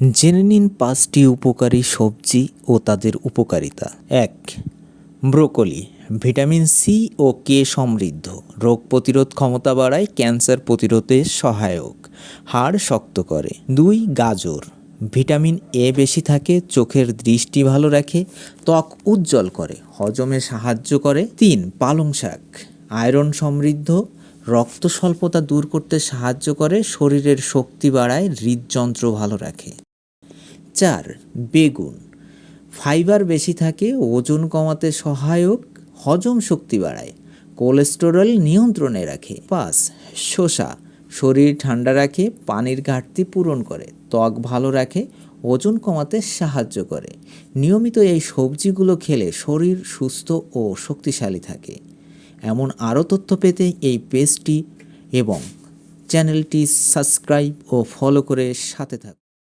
জেনে নিন ৫টি উপকারী সবজি ও তাদের উপকারিতা। ১. ব্রোকলি ভিটামিন সি ও কে সমৃদ্ধ, রোগ প্রতিরোধ ক্ষমতা বাড়ায়, ক্যান্সার প্রতিরোধে সহায়ক, হাড় শক্ত করে। ২. গাজর ভিটামিন এ বেশি থাকে, চোখের দৃষ্টি ভালো রাখে, ত্বক উজ্জ্বল করে, হজমে সাহায্য করে। ৩. পালং শাক আয়রন সমৃদ্ধ, রক্ত স্বল্পতা দূর করতে সাহায্য করে, শরীরের শক্তি বাড়ায়, হৃদযন্ত্র ভালো রাখে। ৪. বেগুন ফাইবার বেশি থাকে, ওজন কমাতে সহায়ক, হজম শক্তি বাড়ায়, কোলেস্টেরল নিয়ন্ত্রণে রাখে। ৫. শসা শরীর ঠান্ডা রাখে, পানির ঘাটতি পূরণ করে, ত্বক ভালো রাখে, ওজন কমাতে সাহায্য করে। নিয়মিত এই সবজিগুলো খেলে শরীর সুস্থ ও শক্তিশালী থাকে। এমন আরও তথ্য পেতে এই পেজটি এবং চ্যানেলটি সাবস্ক্রাইব ও ফলো করে সাথে থাকুন।